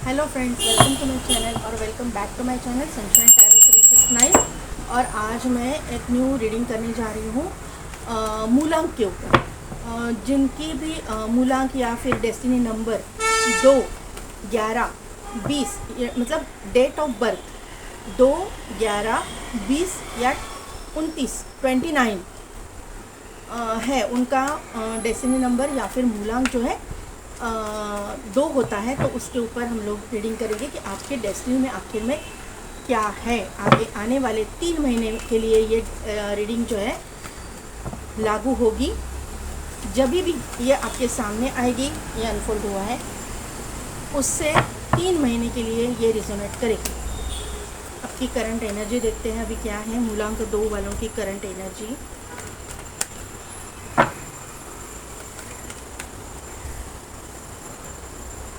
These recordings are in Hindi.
Hello friends, welcome to my channel और welcome back to my channel sunshine tarot 369। और आज मैं एक न्यू रीडिंग करने जा रही हूँ मूलांक के ऊपर। जिनकी भी मूलांक या फिर डेस्टिनी नंबर 2, 11, 20 मतलब डेट ऑफ बर्थ 2, 11, 20 या 29, 29 है उनका डेस्टिनी नंबर या फिर मूलांक जो है 2 होता है। तो उसके ऊपर हम लोग रीडिंग करेंगे कि आपके डेस्टिनी में आखिर में क्या है। आगे आने वाले 3 महीने के लिए ये रीडिंग जो है लागू होगी। जब भी ये आपके सामने आएगी, ये अनफोल्ड हुआ है, उससे 3 महीने के लिए ये रिजोनेट करेगी। आपकी करंट एनर्जी देखते हैं अभी क्या है मूलांक 2 वालों की करंट एनर्जी।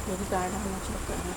मेरी कार्ड आना चेक करना।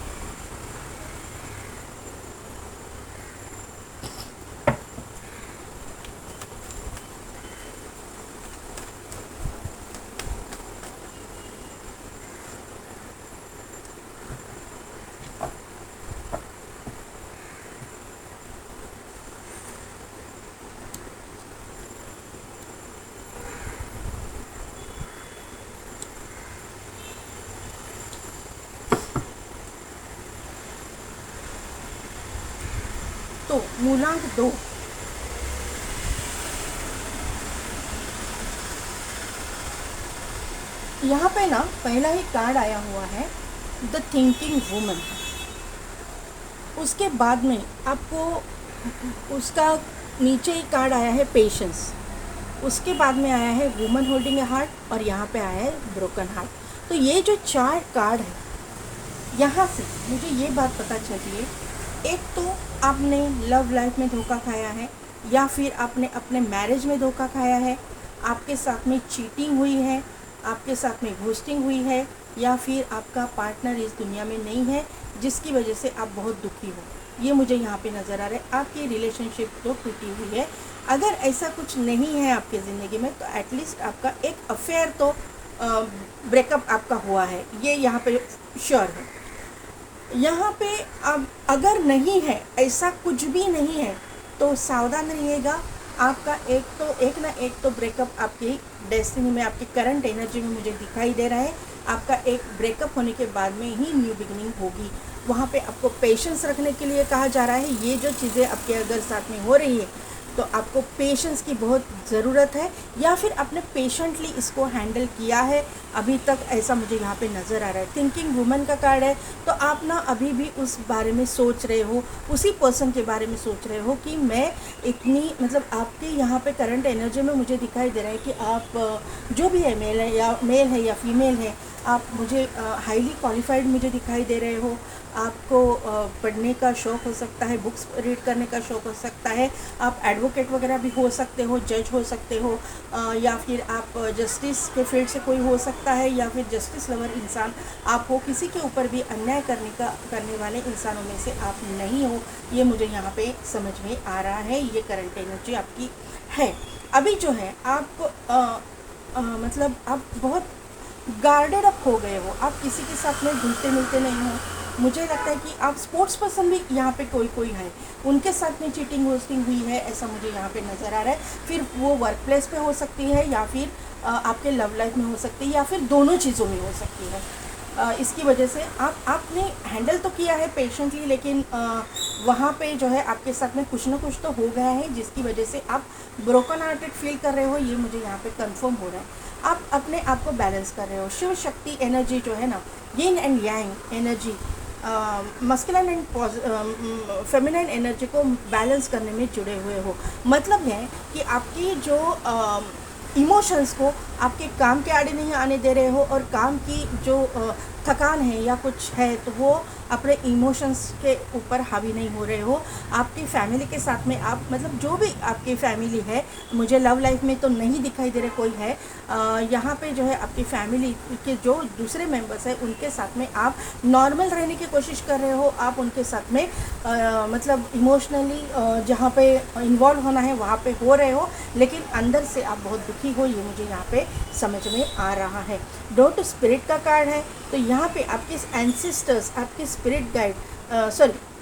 तो मूलांक 2, यहाँ पे ना पहला ही कार्ड आया हुआ है द थिंकिंग वुमन। उसके बाद में आपको उसका नीचे ही कार्ड आया है पेशेंस। उसके बाद में आया है वुमन होल्डिंग ए हार्ट और यहाँ पे आया है ब्रोकन हार्ट। तो ये जो 4 कार्ड है, यहाँ से मुझे ये बात पता चली है, एक तो आपने लव लाइफ में धोखा खाया है या फिर आपने अपने मैरिज में धोखा खाया है, आपके साथ में चीटिंग हुई है, आपके साथ में घोस्टिंग हुई है, या फिर आपका पार्टनर इस दुनिया में नहीं है जिसकी वजह से आप बहुत दुखी हो। ये मुझे यहाँ पे नज़र आ रहा है। आपकी रिलेशनशिप तो टूटी हुई है। अगर ऐसा कुछ नहीं है आपकी ज़िंदगी में तो एटलीस्ट आपका एक अफेयर तो ब्रेकअप आपका हुआ है, ये यहाँ पे श्योर है। यहाँ पे अब अगर नहीं है, ऐसा कुछ भी नहीं है, तो सावधान रहिएगा। आपका एक ना एक तो ब्रेकअप आपकी डेस्टिनी में, आपकी करंट एनर्जी में मुझे दिखाई दे रहा है। आपका एक ब्रेकअप होने के बाद में ही न्यू बिगिनिंग होगी। वहाँ पे आपको पेशेंस रखने के लिए कहा जा रहा है। ये जो चीज़ें आपके अगर साथ में हो रही है तो आपको पेशेंस की बहुत ज़रूरत है, या फिर आपने पेशेंटली इसको हैंडल किया है अभी तक, ऐसा मुझे यहाँ पे नज़र आ रहा है। थिंकिंग वुमन का कार्ड है, तो आप ना अभी भी उस बारे में सोच रहे हो, उसी पर्सन के बारे में सोच रहे हो कि मैं इतनी, मतलब आपके यहाँ पे करंट एनर्जी में मुझे दिखाई दे रहा है कि आप जो भी है, मेल है या फीमेल है, आप मुझे हाईली क्वालिफाइड मुझे दिखाई दे रहे हो। आपको पढ़ने का शौक़ हो सकता है, बुक्स रीड करने का शौक़ हो सकता है, आप एडवोकेट वगैरह भी हो सकते हो, जज हो सकते हो, या फिर आप जस्टिस के फील्ड से कोई हो सकता है, या फिर जस्टिस लवर इंसान आप हो। किसी के ऊपर भी अन्याय करने वाले इंसानों में से आप नहीं हो, ये मुझे यहाँ पे समझ में आ रहा है। ये करंट एनर्जी आपकी है। अभी जो है आप मतलब आप बहुत गार्डेड अप हो गए हो, आप किसी के साथ में घुलते मिलते नहीं हो। मुझे लगता है कि आप स्पोर्ट्स पर्सन भी यहाँ पे कोई है, उनके साथ में चीटिंग होस्टिंग हुई है, ऐसा मुझे यहाँ पे नज़र आ रहा है। फिर वो वर्क प्लेस पे हो सकती है, या फिर आपके लव लाइफ में हो सकती है, या फिर दोनों चीज़ों में हो सकती है। इसकी वजह से आपने हैंडल तो किया है पेशेंटली, लेकिन वहाँ पे जो है आपके साथ में कुछ ना कुछ तो हो गया है जिसकी वजह से आप ब्रोकन हार्टेड फील कर रहे हो। ये मुझे यहाँ पे कंफर्म हो रहा है। आप अपने आप को बैलेंस कर रहे हो। शिव शक्ति एनर्जी जो है ना, यिन and Yang energy, masculine and feminine energy को बैलेंस करने में जुड़े हुए हो। मतलब है कि आपकी जो इमोशंस को आपके काम के आड़े नहीं आने दे रहे हो, और काम की जो थकान है या कुछ है तो वो अपने इमोशंस के ऊपर हावी नहीं हो रहे हो। आपकी फैमिली के साथ में आप, मतलब जो भी आपकी फैमिली है, मुझे लव लाइफ में तो नहीं दिखाई दे रहे कोई है, यहाँ पे जो है आपकी फैमिली के जो दूसरे मेंबर्स हैं उनके साथ में आप नॉर्मल रहने की कोशिश कर रहे हो। आप उनके साथ में मतलब इमोशनली जहाँ पे इन्वॉल्व होना है वहाँ पे हो रहे हो, लेकिन अंदर से आप बहुत दुखी हो, ये मुझे यहाँ पे समझ में आ रहा है। डोर टू स्पिरिट का कार्ड है, तो यहाँ पे आपके एंसेस्टर्स, आपके spirit guide,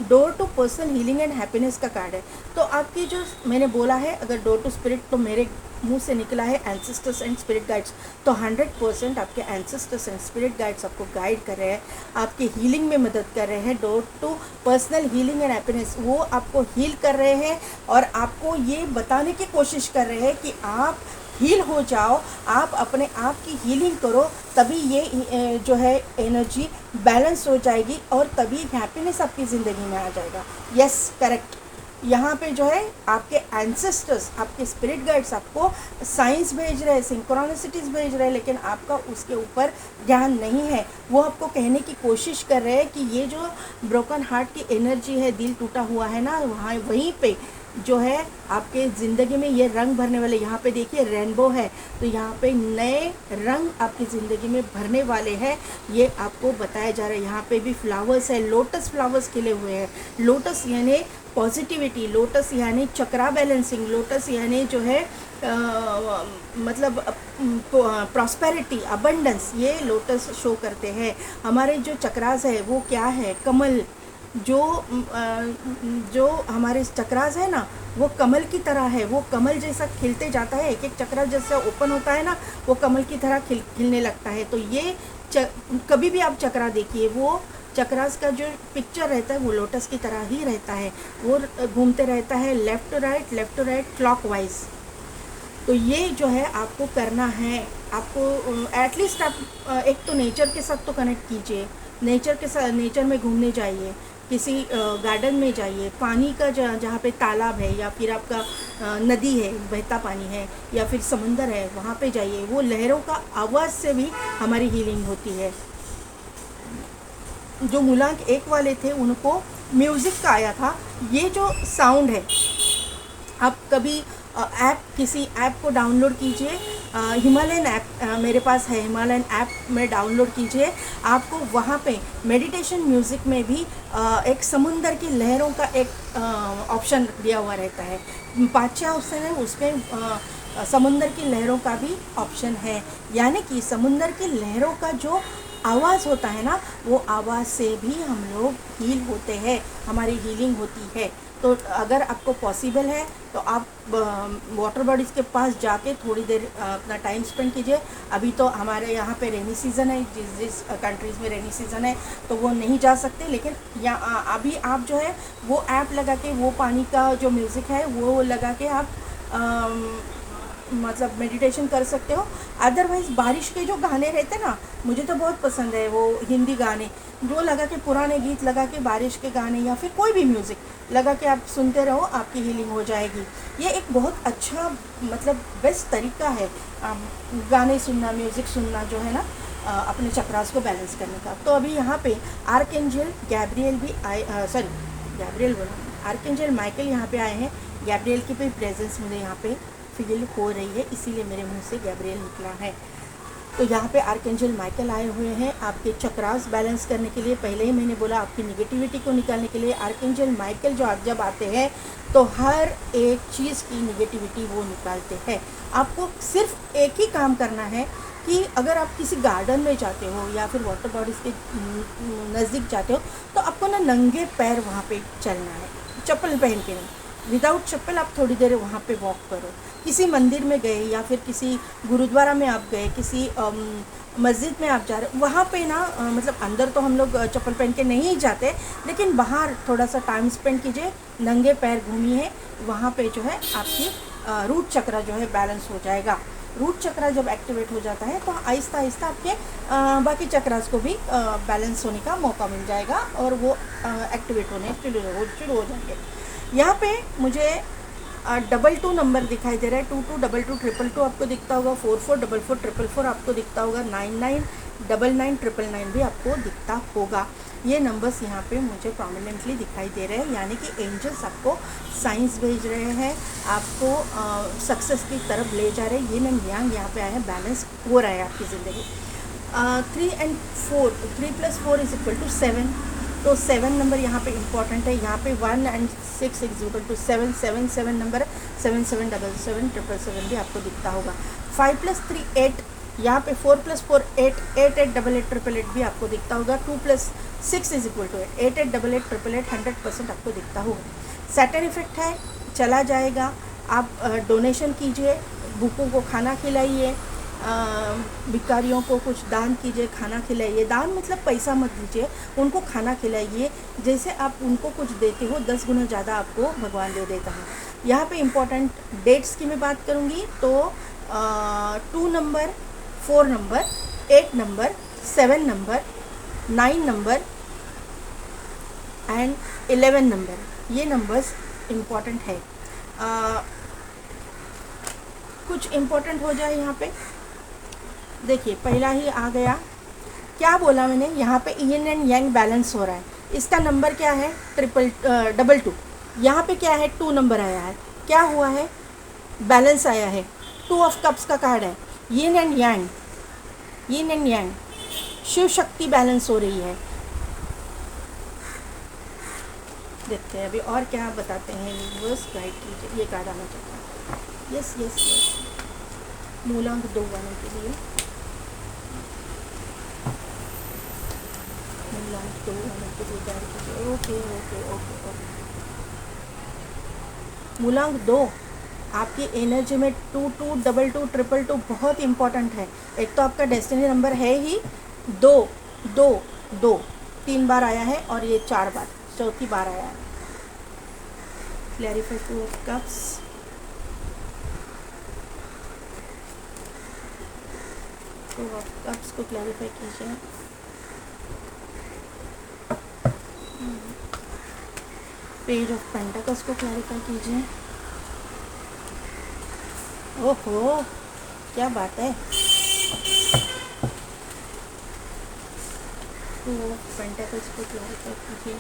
door to personal healing and happiness का कार्ड है। तो आपकी जो मैंने बोला है, अगर डोर टू स्पिरिट, तो मेरे मुंह से निकला है एंसेस्टर्स एंड स्पिरिट गाइड्स, तो 100% आपके एंसेस्टर्स एंड स्पिरिट गाइड्स आपको गाइड कर रहे हैं, आपकी हीलिंग में मदद कर रहे हैं। Door to personal healing and happiness, वो आपको हील कर रहे हैं और आपको ये बताने की कोशिश कर रहे हैं कि आप हील हो जाओ, आप अपने आप की हीलिंग करो, तभी ये जो है एनर्जी बैलेंस हो जाएगी और तभी हैप्पीनेस आपकी ज़िंदगी में आ जाएगा। Yes, correct. यहाँ पे जो है आपके एंसेस्टर्स, आपके स्पिरिट गाइड्स आपको साइंस भेज रहे हैं, सिंक्रोनिसिटीज़ भेज रहे हैं, लेकिन आपका उसके ऊपर ध्यान नहीं है। वो आपको कहने की कोशिश कर रहे हैं कि ये जो ब्रोकन हार्ट की एनर्जी है, दिल टूटा हुआ है ना, वहाँ वहीं पे जो है आपके ज़िंदगी में ये रंग भरने वाले, यहाँ पे देखिए रेनबो है, तो यहाँ पे नए रंग आपकी ज़िंदगी में भरने वाले हैं, ये आपको बताया जा रहा है। यहाँ पे भी फ्लावर्स है, लोटस फ्लावर्स खिले हुए हैं। लोटस यानी पॉजिटिविटी, लोटस यानी चक्रा बैलेंसिंग, लोटस यानी जो है मतलब प्रॉस्पेरिटी, अबंडेंस, ये लोटस शो करते हैं। हमारे जो चक्रास है वो क्या है, कमल, जो हमारे चक्रास है ना, वो कमल की तरह है, वो कमल जैसा खिलते जाता है। एक एक चक्रा जैसा ओपन होता है ना, वो कमल की तरह खिलने लगता है। तो ये कभी भी आप चक्रा देखिए, वो चक्रास का जो पिक्चर रहता है वो लोटस की तरह ही रहता है, वो घूमते रहता है लेफ़्ट टू राइट क्लॉकवाइज। तो ये जो है आपको करना है, आपको एटलीस्ट आप एक तो नेचर के साथ तो कनेक्ट कीजिए, नेचर के साथ, नेचर में घूमने जाइए, किसी गार्डन में जाइए, पानी का जहाँ पे तालाब है या फिर आपका नदी है, बहता पानी है या फिर समंदर है, वहाँ पे जाइए। वो लहरों का आवाज़ से भी हमारी हीलिंग होती है। जो मूलांक 1 वाले थे उनको म्यूज़िक का आया था। ये जो साउंड है, आप कभी किसी ऐप को डाउनलोड कीजिए, हिमालयन ऐप मेरे पास है, हिमालयन ऐप में डाउनलोड कीजिए। आपको वहाँ पे मेडिटेशन म्यूज़िक में भी एक समुंदर की लहरों का एक ऑप्शन दिया हुआ रहता है। 5-6 ऑप्शन है, उसमें समुंदर की लहरों का भी ऑप्शन है। यानी कि समुंदर की लहरों का जो आवाज़ होता है ना, वो आवाज़ से भी हम लोग हील होते हैं, हमारी हीलिंग होती है। तो अगर आपको पॉसिबल है तो आप वाटर बॉडीज़ के पास जाके थोड़ी देर अपना टाइम स्पेंड कीजिए। अभी तो हमारे यहाँ पे रेनी सीज़न है, जिस कंट्रीज़ में रेनी सीज़न है तो वो नहीं जा सकते, लेकिन अभी आप जो है वो ऐप लगा के, वो पानी का जो म्यूज़िक है वो लगा के आप मतलब मेडिटेशन कर सकते हो। अदरवाइज़ बारिश के जो गाने रहते हैं ना, मुझे तो बहुत पसंद है वो हिंदी गाने, जो लगा के, पुराने गीत लगा के, बारिश के गाने या फिर कोई भी म्यूज़िक लगा के आप सुनते रहो, आपकी हीलिंग हो जाएगी। ये एक बहुत अच्छा मतलब बेस्ट तरीका है गाने सुनना, म्यूज़िक सुनना जो है ना, अपने चक्रास को बैलेंस करने का। तो अभी यहाँ पे आर्कएंजल गैब्रियल भी आए, गैब्रियल बोला, आर्कएंजल माइकल यहाँ पे आए हैं। गैब्रियल की भी प्रेजेंस मुझे यहाँ पे फील हो रही है, इसीलिए मेरे मुंह से गैब्रियल निकला है। तो यहाँ पे आर्कएंजल माइकल आए हुए हैं आपके चक्रास बैलेंस करने के लिए। पहले ही मैंने बोला, आपकी निगेटिविटी को निकालने के लिए आर्कएंजल माइकल जो जब आते हैं तो हर एक चीज़ की निगेटिविटी वो निकालते हैं। आपको सिर्फ एक ही काम करना है कि अगर आप किसी गार्डन में जाते हो या फिर वाटर बॉडीज़ के नज़दीक जाते हो, तो आपको ना नंगे पैर वहाँ पे चलना है, चप्पल पहन के नहीं, विदाउट चप्पल आप थोड़ी देर वहाँ पे वॉक करो। किसी मंदिर में गए या फिर किसी गुरुद्वारा में आप गए, किसी मस्जिद में आप जा रहे हो, वहाँ पे ना मतलब अंदर तो हम लोग चप्पल पहन के नहीं जाते, लेकिन बाहर थोड़ा सा टाइम स्पेंड कीजिए, नंगे पैर घूमिए, वहाँ पे जो है आपकी रूट चक्र जो है बैलेंस हो जाएगा। रूट चक्र जब एक्टिवेट हो जाता है तो आहिस्ता आहिस्ता आपके बाकी चक्रास को भी बैलेंस होने का मौका मिल जाएगा और वो एक्टिवेट होने शुरू हो जाएंगे। यहाँ पे मुझे 22 नंबर दिखाई दे रहा है, 222222 आपको दिखता होगा, 444444 आपको दिखता होगा, 999999 भी आपको दिखता होगा। ये नंबर्स यहाँ पे मुझे प्रोमिनेंटली दिखाई दे रहे हैं, यानी कि एंजल्स आपको साइंस भेज रहे हैं, आपको सक्सेस की तरफ ले जा रहे हैं। ये एंड यांग यहाँ पे आया है, बैलेंस हो रहा है आपकी ज़िंदगी। 3 and 4, 3 + 4 = 7, तो 7 नंबर यहाँ पे इम्पॉर्टेंट है। यहाँ पे 1 and 6 = 7, 7 नंबर, 777777 भी आपको दिखता होगा। 5+3 8, यहाँ पे 4+4 8, 8 8 डबल 8 ट्रिपल 8 भी आपको दिखता होगा। 2+6 is equal to 8, 8 8 double 8 triple 8 100% आपको दिखता होगा। सैटर्न इफेक्ट है, चला जाएगा। आप डोनेशन कीजिए, भूखों को खाना खिलाइए, भिखारियों को कुछ दान कीजिए, खाना खिलाइए। दान मतलब पैसा मत दीजिए, उनको खाना खिलाइए। जैसे आप उनको कुछ देते हो 10 गुना ज़्यादा आपको भगवान दे देता है। यहाँ पे इम्पोर्टेंट डेट्स की मैं बात करूँगी तो 2 number, 4 number, 8 number, 7 number, 9 number and 11 number, ये नंबर्स इम्पॉर्टेंट है। कुछ इम्पोर्टेंट हो जाए यहाँ पे, देखिए पहला ही आ गया। क्या बोला मैंने, यहाँ पे यिन एंड यांग बैलेंस हो रहा है। इसका नंबर क्या है, 222। यहाँ पे क्या है, 2 नंबर आया है, क्या हुआ है, बैलेंस आया है। 2 ऑफ कप्स का कार्ड है, yin and yang, yin and yang, Shiva Shakti balance हो रही है। देखते हैं अभी और क्या बताते हैं, यूनिवर्स गाइड कीजिए। ये कार्ड आना चाहिए, यस यस यस, मूलांक 2 वालों के लिए, मूलांक 2 वालों के लिए गाइड कीजिए। Okay okay okay okay. मूलांक 2 आपकी एनर्जी में 2 2 डबल 2 ट्रिपल 2 बहुत इंपॉर्टेंट है। एक तो आपका डेस्टिनी नंबर है ही 2 2 2, 3 बार आया है और ये 4 बार, चौथी बार आया है। Clarify 2 of cups, two of cups को क्लैरिफाई कीजिए। पेज ऑफ पेंटाकल्स को क्लैरिफाई कीजिए। ओहो क्या बात है। टू ऑफ पेंटाकल्स को क्लैरिफाई कीजिए,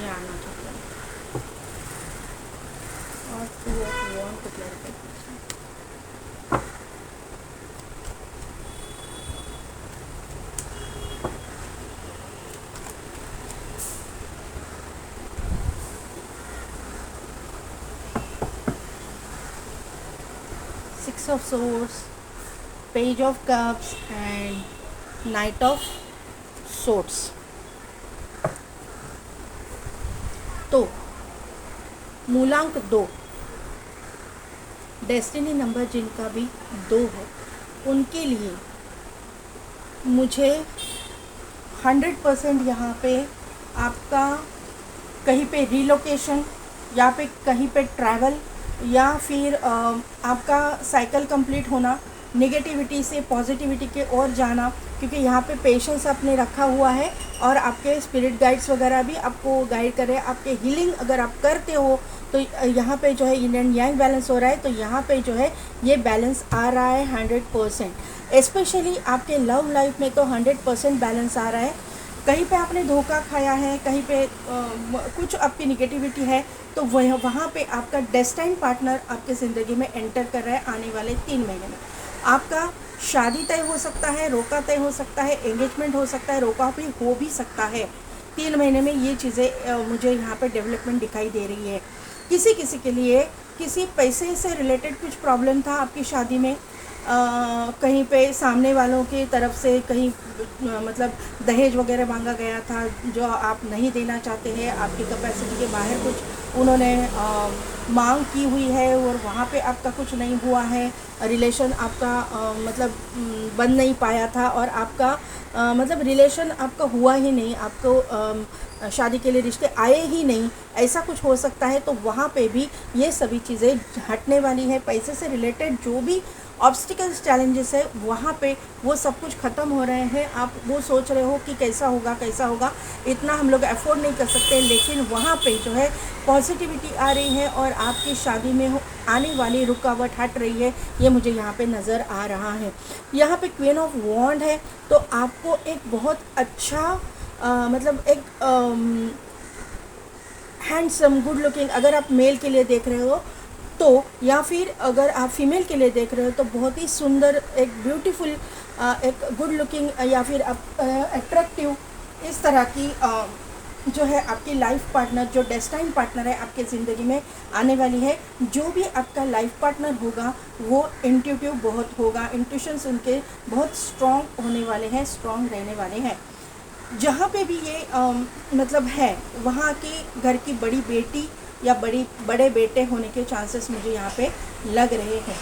ये आना चाहिए। और 2 ऑफ वॉन्ड को क्लैरिफाई कीजिए। Six of Swords, Page of Cups and Knight of Swords। तो मूलांक 2, डेस्टिनी नंबर जिनका भी 2 है, उनके लिए मुझे 100% यहाँ पे आपका कहीं पे रिलोकेशन या पे कहीं पे ट्रैवल या फिर आपका साइकिल कंप्लीट होना, नेगेटिविटी से पॉजिटिविटी के ओर जाना, क्योंकि यहाँ पे पेशेंस आपने रखा हुआ है और आपके स्पिरिट गाइड्स वगैरह भी आपको गाइड कर रहे हैं। आपके हीलिंग अगर आप करते हो तो यहाँ पे जो है यिन एंड यांग बैलेंस हो रहा है, तो यहाँ पे जो है ये बैलेंस आ रहा है 100%। स्पेशली आपके लव लाइफ में तो 100% बैलेंस आ रहा है। कहीं पे आपने धोखा खाया है, कहीं पे कुछ आपकी निगेटिविटी है, तो वहाँ पे आपका डेस्टाइन पार्टनर आपके ज़िंदगी में एंटर कर रहा है आने वाले 3 महीने में। आपका शादी तय हो सकता है, रोका तय हो सकता है, एंगेजमेंट हो सकता है, रोका भी हो भी सकता है। 3 महीने में ये चीज़ें मुझे यहाँ पे डेवलपमेंट दिखाई दे रही है। किसी किसी के लिए किसी पैसे से रिलेटेड कुछ प्रॉब्लम था आपकी शादी में, कहीं पे सामने वालों की तरफ से कहीं मतलब दहेज वगैरह मांगा गया था जो आप नहीं देना चाहते हैं, आपकी कैपेसिटी के बाहर कुछ उन्होंने मांग की हुई है और वहाँ पे आपका कुछ नहीं हुआ है, रिलेशन आपका मतलब बन नहीं पाया था और आपका मतलब रिलेशन आपका हुआ ही नहीं, आपको शादी के लिए रिश्ते आए ही नहीं, ऐसा कुछ हो सकता है। तो वहाँ पे भी ये सभी चीज़ें हटने वाली है। पैसे से रिलेटेड जो भी ऑब्स्टिकल्स चैलेंजेस है वहाँ पे वो सब कुछ ख़त्म हो रहे हैं। आप वो सोच रहे हो कि कैसा होगा कैसा होगा, इतना हम लोग अफोर्ड नहीं कर सकते, लेकिन वहाँ पे जो है पॉजिटिविटी आ रही है और आपकी शादी में आने वाली रुकावट हट रही है, ये मुझे यहाँ पे नज़र आ रहा है। यहाँ पे क्वीन ऑफ वॉन्ड है, तो आपको एक बहुत अच्छा मतलब एक हैंडसम गुड लुकिंग, अगर आप मेल के लिए देख रहे हो तो, या फिर अगर आप फीमेल के लिए देख रहे हो तो बहुत ही सुंदर एक ब्यूटीफुल एक गुड लुकिंग या फिर अट्रैक्टिव इस तरह की जो है आपकी लाइफ पार्टनर, जो डेस्टाइन पार्टनर है आपके ज़िंदगी में आने वाली है, जो भी आपका लाइफ पार्टनर होगा वो इंट्यूटिव बहुत होगा, इंट्यूशंस उनके बहुत स्ट्रॉन्ग होने वाले हैं, स्ट्रॉन्ग रहने वाले हैं। जहाँ पे भी ये मतलब है, वहाँ की घर की बड़ी बेटी या बड़े बेटे होने के चांसेस मुझे यहाँ पे लग रहे हैं।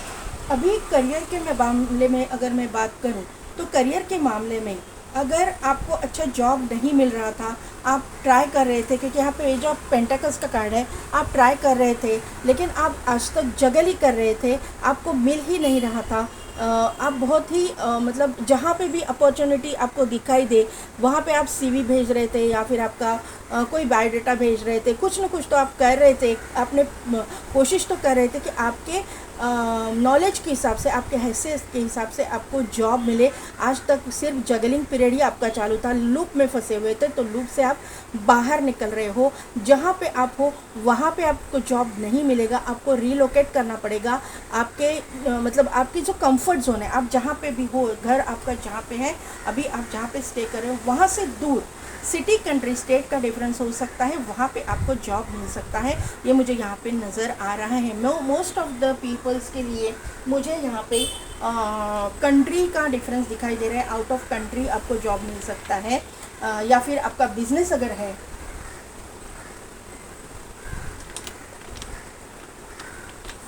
अभी करियर के मामले में अगर मैं बात करूँ तो करियर के मामले में अगर आपको अच्छा जॉब नहीं मिल रहा था, आप ट्राई कर रहे थे, क्योंकि यहाँ पे एज ऑफ पेंटाकल्स का कार्ड है, आप ट्राई कर रहे थे लेकिन आप आज तक जगल ही कर रहे थे, आपको मिल ही नहीं रहा था। आप बहुत ही मतलब जहाँ पे भी अपॉर्चुनिटी आपको दिखाई दे वहाँ पे आप सीवी भेज रहे थे या फिर आपका कोई बायोडाटा भेज रहे थे, कुछ ना कुछ तो आप कर रहे थे, आपने कोशिश तो कर रहे थे कि आपके नॉलेज के हिसाब से, आपके हैसियत के हिसाब से आपको जॉब मिले। आज तक सिर्फ जगलिंग पीरियड ही आपका चालू था, लूप में फंसे हुए थे, तो लूप से आप बाहर निकल रहे हो। जहाँ पे आप हो वहाँ पे आपको जॉब नहीं मिलेगा, आपको रीलोकेट करना पड़ेगा। आपके मतलब आपकी जो कंफर्ट जोन है, आप जहाँ पे भी हो, घर आपका जहाँ पे है, अभी आप जहाँ पे स्टे कर रहे हो वहाँ से दूर, सिटी कंट्री स्टेट का डिफरेंस हो सकता है, वहाँ पे आपको जॉब मिल सकता है। ये मुझे यहाँ पे नज़र आ रहा है। मोस्ट ऑफ द पीपल्स के लिए मुझे यहाँ पे कंट्री का डिफरेंस दिखाई दे रहा है। आउट ऑफ कंट्री आपको जॉब मिल सकता है, या फिर आपका बिजनेस अगर है,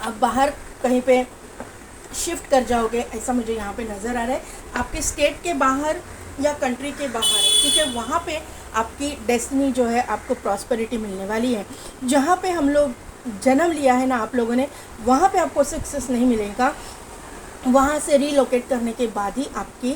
आप बाहर कहीं पे शिफ्ट कर जाओगे, ऐसा मुझे यहाँ पे नज़र आ रहा है। आपके स्टेट के बाहर या कंट्री के बाहर, क्योंकि वहाँ पे आपकी डेस्टिनी जो है, आपको प्रॉस्पेरिटी मिलने वाली है। जहाँ पे हम लोग जन्म लिया है ना आप लोगों ने, वहाँ पे आपको सक्सेस नहीं मिलेगा। वहाँ से रीलोकेट करने के बाद ही आपकी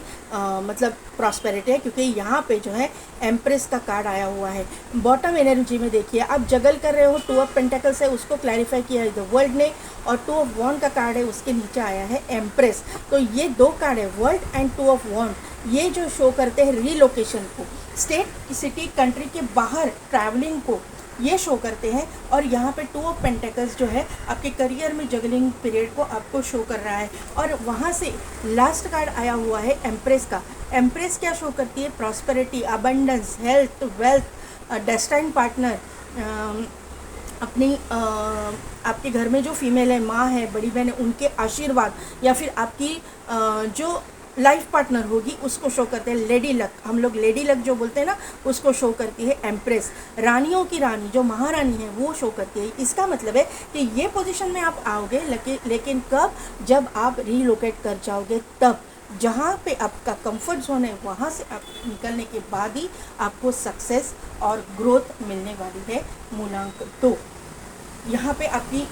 मतलब प्रॉस्पेरिटी है, क्योंकि यहाँ पे जो है एम्प्रेस का कार्ड आया हुआ है। बॉटम एनर्जी में देखिए, आप जगल कर रहे हो, 2 ऑफ पेंटेकल्स है, उसको क्लैरिफाई किया है द वर्ल्ड ने, और 2 ऑफ वॉन्ड का कार्ड है, उसके नीचे आया है एम्प्रेस। तो ये 2 कार्ड है, वर्ल्ड एंड 2 ऑफ वॉन्ड, ये जो शो करते हैं रीलोकेशन को, स्टेट, सिटी, कंट्री के बाहर ट्रैवलिंग को ये शो करते हैं। और यहाँ पे 2 ऑफ पेंटेकल्स जो है आपके करियर में जगलिंग पीरियड को आपको शो कर रहा है। और वहाँ से लास्ट कार्ड आया हुआ है एम्प्रेस का। एम्प्रेस क्या शो करती है? Prosperity, abundance, health, wealth, destined partner, अपनी आपके घर में जो फीमेल है, माँ है, बड़ी बहन है, उनके आशीर्वाद, या फिर आपकी जो लाइफ पार्टनर होगी उसको शो करते हैं। लेडी लक, हम लोग लेडी लक जो बोलते हैं ना, उसको शो करती है एम्प्रेस। रानियों की रानी, जो महारानी है, वो शो करती है। इसका मतलब है कि ये पोजीशन में आप आओगे, लेकिन कब? जब आप रीलोकेट कर जाओगे, तब जहाँ पे आपका कंफर्ट जोन है वहाँ से आप निकलने के बाद ही आपको सक्सेस और ग्रोथ मिलने वाली है। मूलांक 2 यहाँ पे आपकी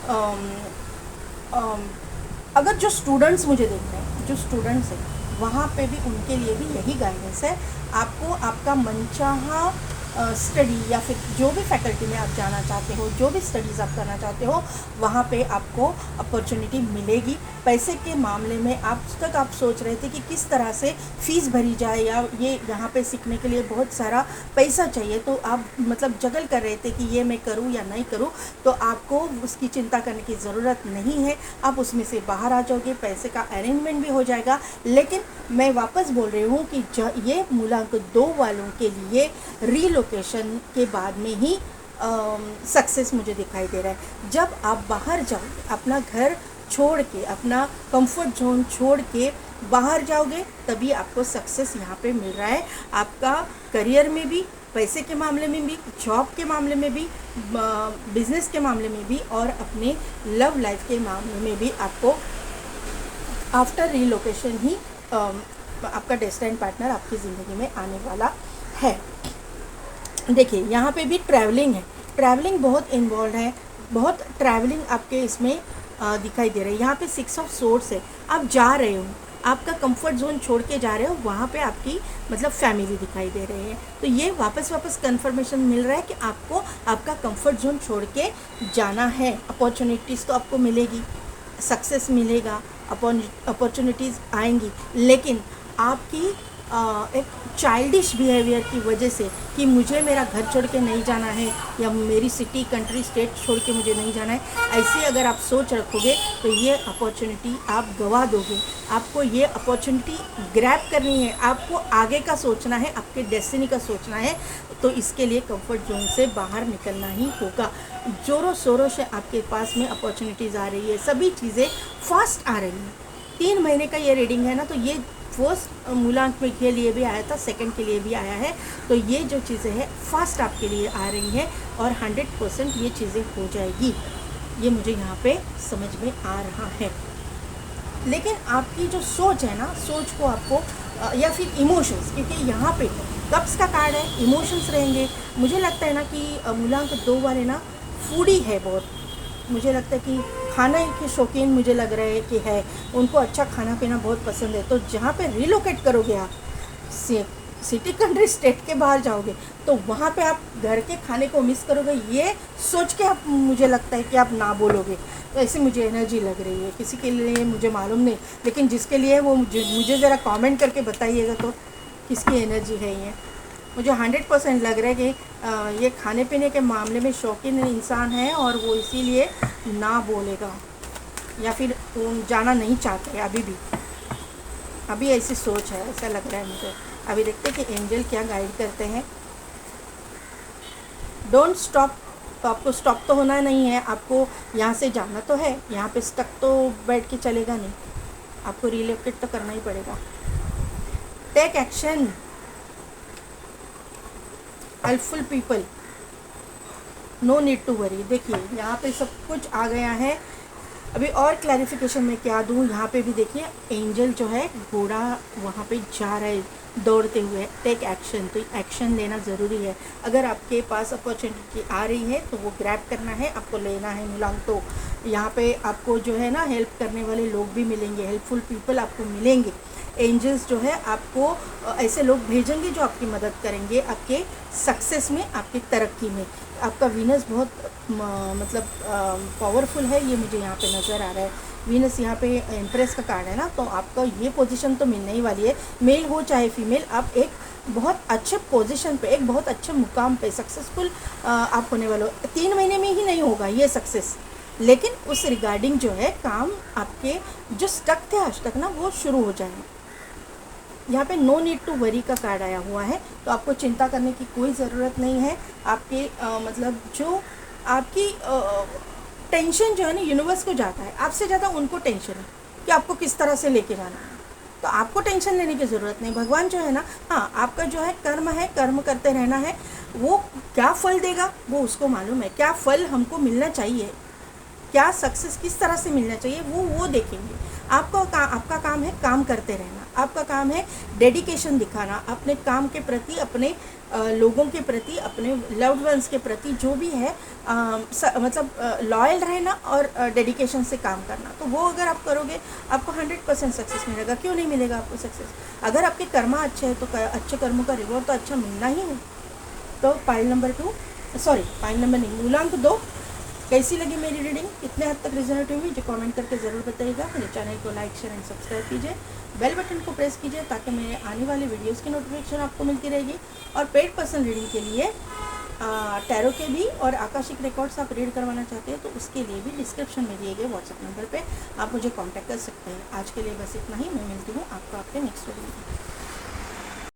अगर जो स्टूडेंट्स मुझे देख रहे हैं, जो स्टूडेंट्स हैं, वहाँ पे भी उनके लिए भी यही गाइडेंस है। आपको आपका मनचाहा स्टडी या फिर जो भी फैकल्टी में आप जाना चाहते हो, जो भी स्टडीज़ आप करना चाहते हो, वहाँ पे आपको अपॉर्चुनिटी मिलेगी। पैसे के मामले में आप तक आप सोच रहे थे कि किस तरह से फ़ीस भरी जाए, या ये यहाँ पे सीखने के लिए बहुत सारा पैसा चाहिए, तो आप मतलब जगल कर रहे थे कि ये मैं करूँ या नहीं करूँ, तो आपको उसकी चिंता करने की ज़रूरत नहीं है। आप उसमें से बाहर आ जाओगे, पैसे का अरेंजमेंट भी हो जाएगा। लेकिन मैं वापस बोल रही हूँ कि ये मूलांक 2 वालों के लिए रीलोकेशन के बाद में ही सक्सेस मुझे दिखाई दे रहा है। जब आप बाहर जाओगे, अपना घर छोड़ के, अपना कंफर्ट जोन छोड़ के बाहर जाओगे, तभी आपको सक्सेस यहाँ पे मिल रहा है। आपका करियर में भी, पैसे के मामले में भी, जॉब के मामले में भी, बिजनेस के मामले में भी, और अपने लव लाइफ के मामले में भी आपको आफ्टर रीलोकेशन ही आपका डेस्टिनी पार्टनर आपकी ज़िंदगी में आने वाला है। देखिए यहाँ पे भी ट्रैवलिंग है, ट्रैवलिंग बहुत इन्वॉल्व है, बहुत ट्रैवलिंग आपके इसमें दिखाई दे रही है। यहाँ पे 6 ऑफ सोर्ड्स है, आप जा रहे हो, आपका कंफर्ट जोन छोड़ के जा रहे हो, वहाँ पे आपकी मतलब फैमिली दिखाई दे रही है। तो ये वापस कंफर्मेशन मिल रहा है कि आपको आपका कंफर्ट जोन छोड़ के जाना है। अपॉर्चुनिटीज़ तो आपको मिलेगी, सक्सेस मिलेगा, अपॉर्चुनिटीज़ आएंगी, लेकिन आपकी एक चाइल्डिश बिहेवियर की वजह से कि मुझे मेरा घर छोड़ के नहीं जाना है या मेरी सिटी कंट्री स्टेट छोड़ के मुझे नहीं जाना है, ऐसे अगर आप सोच रखोगे तो ये अपॉर्चुनिटी आप गवा दोगे। आपको ये अपॉर्चुनिटी ग्रैब करनी है, आपको आगे का सोचना है, आपके डेस्टिनी का सोचना है। तो इसके लिए कंफर्ट जोन से बाहर निकलना ही होगा। ज़ोरों शोरों से आपके पास में अपॉर्चुनिटीज़ आ रही है, सभी चीज़ें फास्ट आ रही हैं। 3 महीने का ये रीडिंग है ना, तो ये फर्स्ट मूलांक में के लिए भी आया था, सेकंड के लिए भी आया है। तो ये जो चीज़ें हैं फास्ट आपके लिए आ रही हैं और 100% ये चीज़ें हो जाएगी, ये मुझे यहाँ पे समझ में आ रहा है। लेकिन आपकी जो सोच है ना, सोच को आपको या फिर इमोशंस, क्योंकि यहाँ पे कप्स का कार्ड है, इमोशंस रहेंगे। मुझे लगता है ना कि मूलांक 2 वाले ना फूडी है बहुत। मुझे लगता है कि खाना के शौकीन मुझे लग रहा है कि है, उनको अच्छा खाना पीना बहुत पसंद है। तो जहाँ पे रिलोकेट करोगे आप, सिटी कंट्री स्टेट के बाहर जाओगे, तो वहाँ पे आप घर के खाने को मिस करोगे, ये सोच के आप, मुझे लगता है कि आप ना बोलोगे। तो ऐसे मुझे एनर्जी लग रही है। किसी के लिए मुझे मालूम नहीं, लेकिन जिसके लिए वो मुझे ज़रा कमेंट करके बताइएगा तो किसकी एनर्जी है ये। मुझे 100% लग रहा है कि ये खाने पीने के मामले में शौकीन इंसान है और वो इसीलिए ना बोलेगा या फिर जाना नहीं चाहते अभी ऐसी सोच है, ऐसा लग रहा है मुझे। अभी देखते हैं कि एंजल क्या गाइड करते हैं। Don't stop. तो आपको स्टॉप तो होना नहीं है, आपको यहाँ से जाना तो है, यहाँ पे स्टक तो बैठ के चलेगा नहीं, आपको रिलोकेट तो करना ही पड़ेगा। Take action, helpful people, no need to worry. देखिए यहाँ पे सब कुछ आ गया है। अभी और क्लैरिफिकेशन मैं क्या दूँ, यहाँ पे भी देखिए एंजल जो है घोड़ा वहाँ पे जा रहा है दौड़ते हुए। टेक एक्शन, तो एक्शन लेना ज़रूरी है। अगर आपके पास अपॉर्चुनिटी आ रही है तो वो ग्रैब करना है, आपको लेना है मूलांक। तो यहाँ पे आपको जो है ना हेल्प करने वाले लोग भी मिलेंगे, हेल्पफुल पीपल आपको मिलेंगे। एंजल्स जो है आपको ऐसे लोग भेजेंगे जो आपकी मदद करेंगे आपके सक्सेस में, आपकी तरक्की में। आपका वीनस बहुत मतलब पावरफुल है, ये मुझे यहाँ पे नज़र आ रहा है। वीनस यहाँ पे एम्प्रेस का कार्ड है ना, तो आपका ये पोजीशन तो मिलने ही वाली है। मेल हो चाहे फीमेल, आप एक बहुत अच्छे पोजीशन पे, एक बहुत अच्छे मुकाम पे सक्सेसफुल आप होने वाले हो। 3 महीने में ही नहीं होगा ये सक्सेस, लेकिन उस रिगार्डिंग जो है काम आपके जो स्टक थे आज तक ना, वो शुरू हो जाएंगे। यहाँ पे नो नीड टू वरी का कार्ड आया हुआ है, तो आपको चिंता करने की कोई ज़रूरत नहीं है। आपके मतलब जो आपकी टेंशन जो है ना यूनिवर्स को जाता है, आपसे ज़्यादा उनको टेंशन है कि आपको किस तरह से लेके जाना है। तो आपको टेंशन लेने की ज़रूरत नहीं। भगवान जो है ना, हाँ आपका जो है कर्म है, कर्म करते रहना है। वो क्या फल देगा वो उसको मालूम है, क्या फल हमको मिलना चाहिए, क्या सक्सेस किस तरह से मिलना चाहिए वो देखेंगे। आपका काम है काम करते रहना, आपका काम है डेडिकेशन दिखाना अपने काम के प्रति, अपने लोगों के प्रति, अपने लव्ड वंस के प्रति, जो भी है मतलब लॉयल रहना और डेडिकेशन से काम करना। तो वो अगर आप करोगे आपको 100% सक्सेस मिलेगा। क्यों नहीं मिलेगा आपको सक्सेस? अगर आपके कर्मा अच्छे हैं तो अच्छे कर्मों का रिवॉर्ड तो अच्छा मिलना ही है। तो पाइल नंबर नहीं, मूलांक 2। कैसी लगी मेरी रीडिंग, कितने हद तक रिजोनेट हुई, जो कमेंट करके ज़रूर बताइएगा। मेरे चैनल को लाइक शेयर एंड सब्सक्राइब कीजिए, बेल बटन को प्रेस कीजिए ताकि मेरे आने वाले वीडियोस की नोटिफिकेशन आपको मिलती रहेगी। और पेड पर्सन रीडिंग के लिए टैरो के भी और आकाशिक रिकॉर्ड्स आप रीड करवाना चाहते हैं तो उसके लिए भी डिस्क्रिप्शन में दिए गए व्हाट्सएप नंबर पर आप मुझे कॉन्टैक्ट कर सकते हैं। आज के लिए बस इतना ही। मैं मिलती हूँ आपको आपके नेक्स्ट वीडियो में।